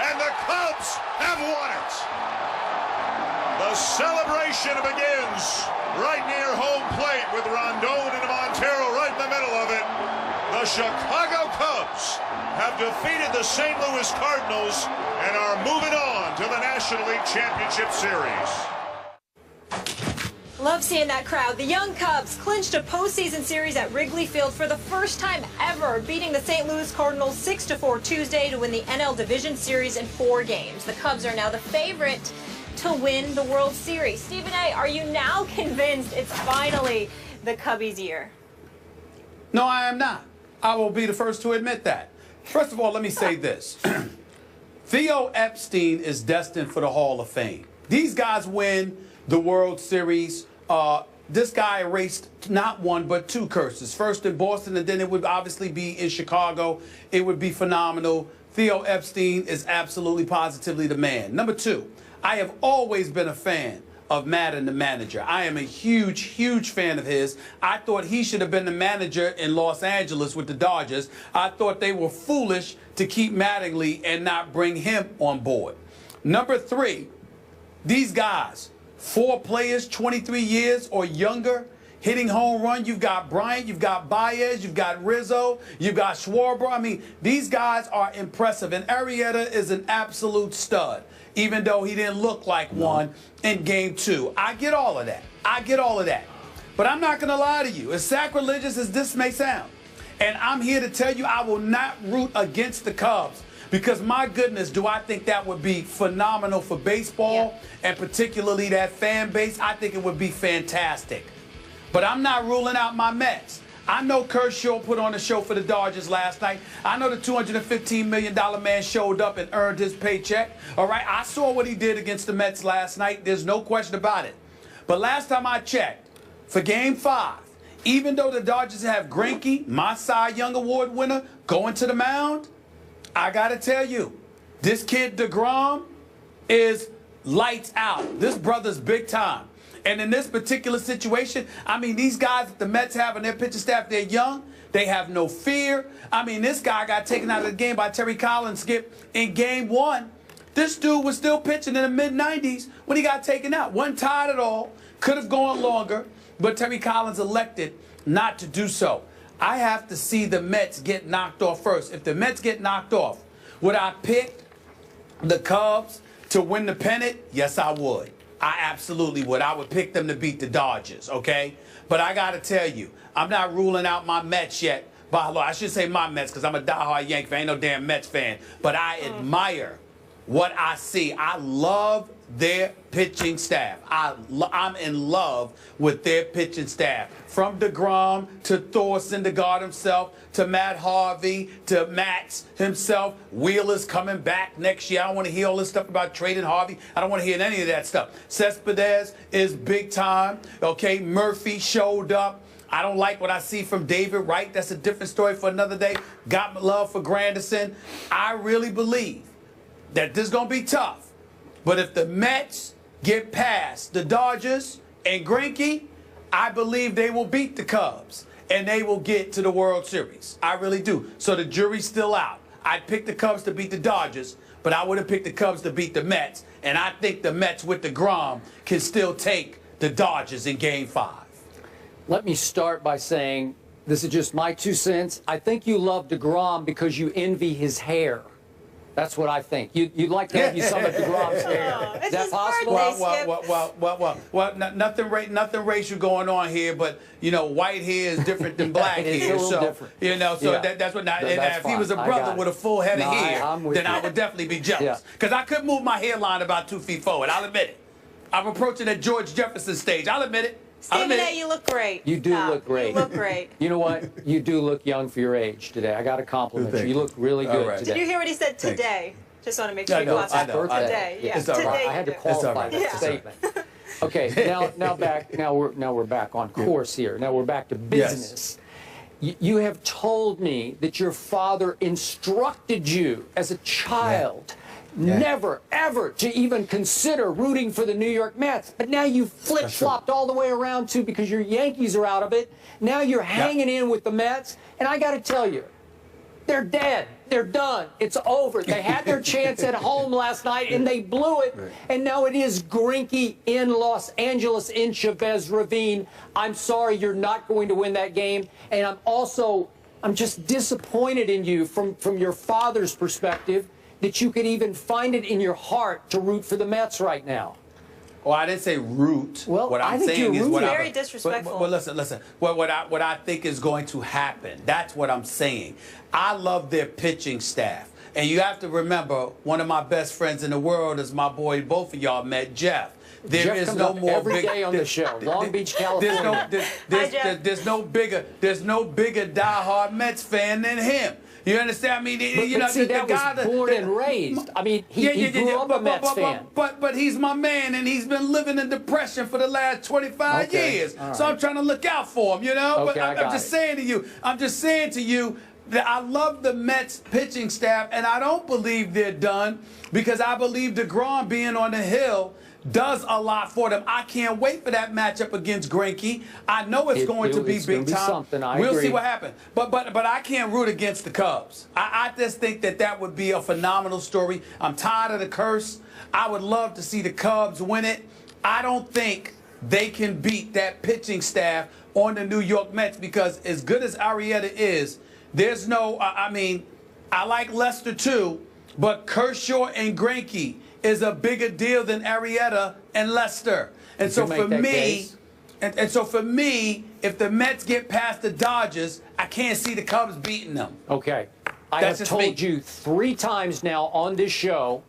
and the Cubs have won it. The celebration begins right near home plate with Rondon and Montero right in the middle of it. The Chicago Cubs have defeated the St. Louis Cardinals and are moving on to the National League Championship Series. Love seeing that crowd. The young Cubs clinched a postseason series at Wrigley Field for the first time ever, beating the St. Louis Cardinals 6-4 Tuesday to win the NL Division Series in 4 games. The Cubs are now the favorite to win the World Series. Stephen A., are you now convinced it's finally the Cubbies' year? No, I am not. I will be the first to admit that. First of all, let me say this. Theo Epstein is destined for the Hall of Fame. These guys win the World Series. This guy erased not one but 2 curses. First in Boston, and then it would obviously be in Chicago. It would be phenomenal. Theo Epstein is absolutely positively the man. Number 2, I have always been a fan of Madden, the manager. I am a huge, huge fan of his. I thought he should have been the manager in Los Angeles with the Dodgers. I thought they were foolish to keep Mattingly and not bring him on board. Number 3, these guys, 4 players, 23 years or younger, hitting home run. You've got Bryant, you've got Baez, you've got Rizzo, you've got Schwarber. I mean, these guys are impressive. And Arrieta is an absolute stud, even though he didn't look like one in Game 2. I get all of that. I get all of that. But I'm not going to lie to you. As sacrilegious as this may sound, and I'm here to tell you I will not root against the Cubs, because my goodness, do I think that would be phenomenal for baseball, and particularly that fan base. I think it would be fantastic. But I'm not ruling out my Mets. I know Kershaw put on a show for the Dodgers last night. I know the $215 million man showed up and earned his paycheck. All right, I saw what he did against the Mets last night. There's no question about it. But last time I checked, for Game 5, even though the Dodgers have Greinke, my Cy Young Award winner, going to the mound, I got to tell you, this kid DeGrom is lights out. This brother's big time. And in this particular situation, I mean, these guys that the Mets have in their pitching staff, they're young. They have no fear. I mean, this guy got taken out of the game by Terry Collins, Skip, in Game 1. This dude was still pitching in the mid-90s when he got taken out. Wasn't tired at all. Could have gone longer, but Terry Collins elected not to do so. I have to see the Mets get knocked off first. If the Mets get knocked off, would I pick the Cubs to win the pennant? Yes, I would. I absolutely would. I would pick them to beat the Dodgers, okay? But I got to tell you, I'm not ruling out my Mets yet. I should say my Mets because I'm a diehard Yankee fan. I ain't no damn Mets fan. But I admire what I see. I love their pitching staff. I'm in love with their pitching staff. From DeGrom to Thor Syndergaard himself to Matt Harvey to Matz himself. Wheeler's coming back next year. I don't want to hear all this stuff about trading Harvey. I don't want to hear any of that stuff. Cespedes is big time. Okay, Murphy showed up. I don't like what I see from David Wright. That's a different story for another day. Got love for Granderson. I really believe that this is going to be tough. But if the Mets get past the Dodgers and Greinke, I believe they will beat the Cubs and they will get to the World Series. I really do. So the jury's still out. I'd pick the Cubs to beat the Dodgers, but I would have picked the Cubs to beat the Mets. And I think the Mets with DeGrom can still take the Dodgers in Game 5. Let me start by saying, this is just my 2 cents. I think you love DeGrom because you envy his hair. That's what I think. You'd like to have you some of DeGrom's hair. Is that possible? Well, nothing racial going on here, but, you know, white hair is different than black hair. So, different. you know, so yeah. That's what, and if he was a brother with a full head of hair, then I would definitely be jealous. Because I could move my hairline about 2 feet forward. I'll admit it. I'm approaching that George Jefferson stage. I'll admit it. Stephen A., you look great. You do look great. You look great. You know what? You do look young for your age today. I got to compliment you. You look really good today. Did you hear what he said today? Just want to make sure you got that. Today. Yeah. It's all right. I had to qualify that statement. Okay, now we're back on course here. Now we're back to business. Yes. You have told me that your father instructed you as a child never, ever to even consider rooting for the New York Mets. But now you flip-flopped all the way around too because your Yankees are out of it. Now you're hanging in with the Mets. And I got to tell you, they're dead. They're done. It's over. They had their chance at home last night, and they blew it. Right. And now it is Greinke in Los Angeles in Chavez Ravine. I'm sorry you're not going to win that game. And I'm just disappointed in you from your father's perspective that you could even find it in your heart to root for the Mets right now. Well, I didn't say root. Well, what I'm saying saying is what very disrespectful. Well, listen. What I think is going to happen. That's what I'm saying. I love their pitching staff, and you have to remember, one of my best friends in the world is my boy. Both of y'all met Jeff. There Jeff is comes no up more every big, day on the show. Long Beach, California. There's no bigger diehard Mets fan than him. You understand? I mean, that was born and raised. I mean, he grew up a Mets fan. But he's my man, and he's been living in depression for the last 25 years. Right. So I'm trying to look out for him, you know? Okay, but I'm just saying to you that I love the Mets pitching staff, and I don't believe they're done because I believe DeGrom being on the hill does a lot for them. I can't wait for that matchup against Greinke. I know it's going to be big time. We'll see what happens. But I can't root against the Cubs. I just think that would be a phenomenal story. I'm tired of the curse. I would love to see the Cubs win it. I don't think they can beat that pitching staff on the New York Mets because as good as Arrieta is, there's no, I like Lester too, but Kershaw and Greinke is a bigger deal than Arrieta and Lester. And so for me, so for me, if the Mets get past the Dodgers, I can't see the Cubs beating them. Okay. I have told you 3 times now on this show,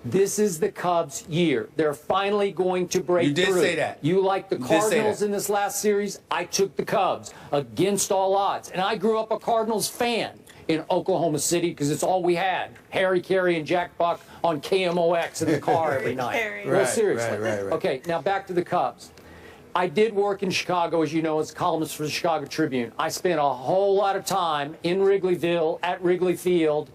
this is the Cubs' year. They're finally going to break through. You did say that. You like the Cardinals in this last series. I took the Cubs against all odds. And I grew up a Cardinals fan in Oklahoma City because it's all we had. Harry Carey and Jack Buck on KMOX in the car every night. Well, seriously. Right. Okay, now back to the Cubs. I did work in Chicago, as you know, as a columnist for the Chicago Tribune. I spent a whole lot of time in Wrigleyville, at Wrigley Field,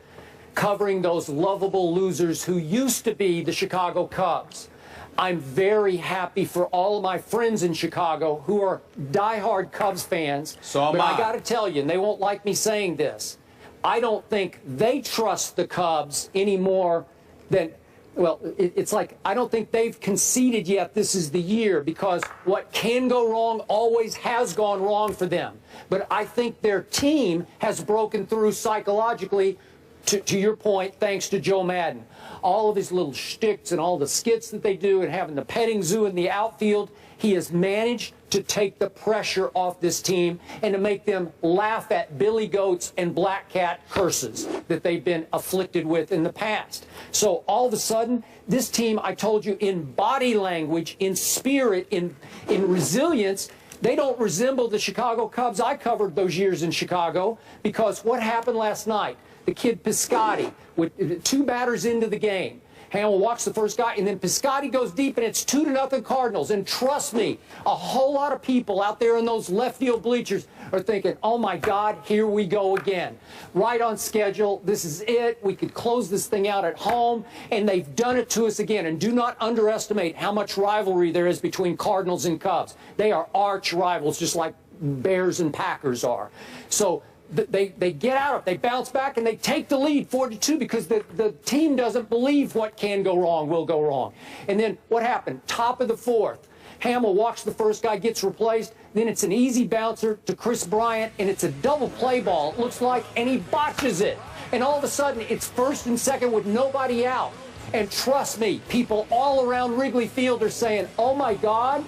covering those lovable losers who used to be the Chicago Cubs. I'm very happy for all of my friends in Chicago who are diehard Cubs fans. So am but I. I got to tell you, and they won't like me saying this, I don't think they trust the Cubs any more than, well, it's like I don't think they've conceded yet this is the year because what can go wrong always has gone wrong for them. But I think their team has broken through psychologically, to your point, thanks to Joe Madden. All of his little shticks and all the skits that they do and having the petting zoo in the outfield, he has managed to take the pressure off this team and to make them laugh at Billy Goats and Black Cat curses that they've been afflicted with in the past. So all of a sudden, this team, I told you, in body language, in spirit, in resilience, they don't resemble the Chicago Cubs I covered those years in Chicago because what happened last night? The kid Piscotty, with 2 batters into the game. Hamill walks the first guy, and then Piscotty goes deep, and it's 2-0 Cardinals. And trust me, a whole lot of people out there in those left field bleachers are thinking, oh, my God, here we go again. Right on schedule. This is it. We could close this thing out at home, and they've done it to us again. And do not underestimate how much rivalry there is between Cardinals and Cubs. They are arch rivals, just like Bears and Packers are. So they get out of it, they bounce back, and they take the lead 4-2 because the team doesn't believe what can go wrong will go wrong. And then what happened? Top of the 4th, Hamill walks the first guy, gets replaced. Then it's an easy bouncer to Chris Bryant, and it's a double play ball, it looks like, and he botches it. And all of a sudden, it's 1st and 2nd with nobody out. And trust me, people all around Wrigley Field are saying, oh, my God,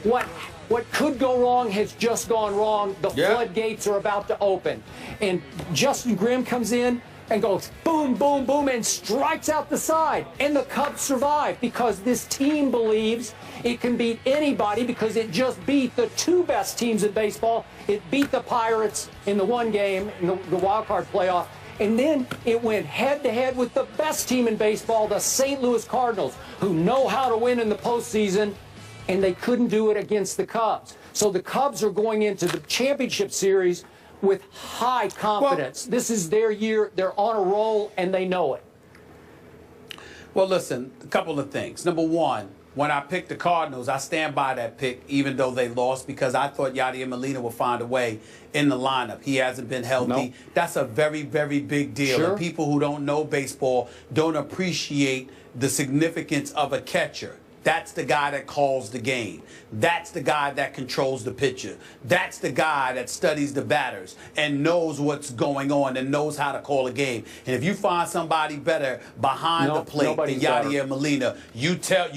what could go wrong has just gone wrong. The floodgates are about to open. And Justin Grimm comes in and goes boom, boom, boom, and strikes out the side. And the Cubs survive because this team believes it can beat anybody because it just beat the 2 best teams in baseball. It beat the Pirates in the 1 game in the wild card playoff. And then it went head-to-head with the best team in baseball, the St. Louis Cardinals, who know how to win in the postseason. And they couldn't do it against the Cubs. So the Cubs are going into the championship series with high confidence. Well, this is their year. They're on a roll, and they know it. Well, listen, a couple of things. Number one, when I picked the Cardinals, I stand by that pick, even though they lost, because I thought Yadier Molina would find a way in the lineup. He hasn't been healthy. Nope. That's a very, very big deal. Sure. And people who don't know baseball don't appreciate the significance of a catcher. That's the guy that calls the game. That's the guy that controls the pitcher. That's the guy that studies the batters and knows what's going on and knows how to call a game. And if you find somebody better behind the plate than Yadier Molina, you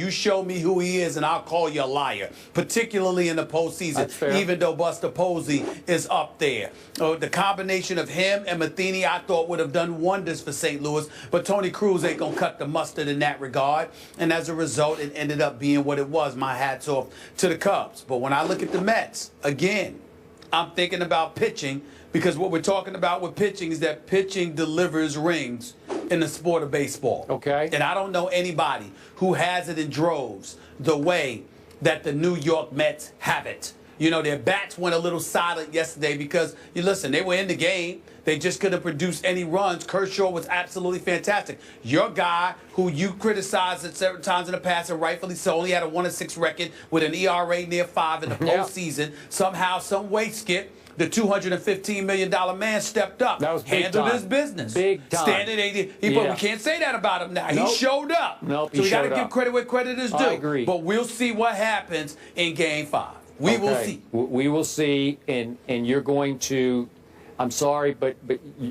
show me who he is and I'll call you a liar, particularly in the postseason, even though Buster Posey is up there. The combination of him and Matheny I thought would have done wonders for St. Louis, but Tony Cruz ain't going to cut the mustard in that regard. And as a result, it ended up being what it was. My hat's off to the Cubs. But when I look at the Mets, again, I'm thinking about pitching, because what we're talking about with pitching is that pitching delivers rings in the sport of baseball. Okay. And I don't know anybody who has it in droves the way that the New York Mets have it. You know, their bats went a little silent yesterday because, you listen, they were in the game. They just couldn't produce any runs. Kershaw was absolutely fantastic. Your guy, who you criticized at several times in the past, and rightfully so, only had a 1-6 record with an ERA near 5 in the postseason. Somehow, some way, Skip, the $215 million man stepped up, that was handled his business. Big time. Standing 80. But we can't say that about him now. Nope. He showed up. Nope, so we got to give credit where credit is due. I agree. But we'll see what happens in Game 5. We will see. We will see, and you're going to, I'm sorry, but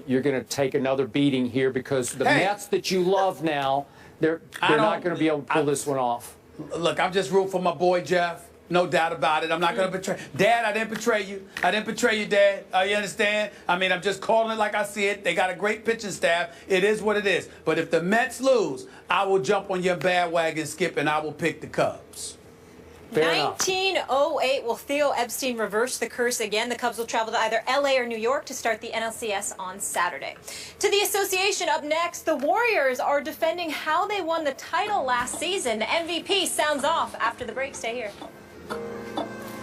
you're going to take another beating here, because the Mets that you love now, they're not going to be able to pull this one off. Look, I'm just rooting for my boy Jeff. No doubt about it. I'm not going to betray. Dad, I didn't betray you. I didn't betray you, Dad. You understand? I mean, I'm just calling it like I see it. They got a great pitching staff. It is what it is. But if the Mets lose, I will jump on your bandwagon, Skip, and I will pick the Cubs. 1908 will Theo Epstein reverse the curse again. The Cubs will travel to either LA or New York to start the NLCS on Saturday. To the association up next, the Warriors are defending how they won the title last season. The MVP sounds off after the break. Stay here.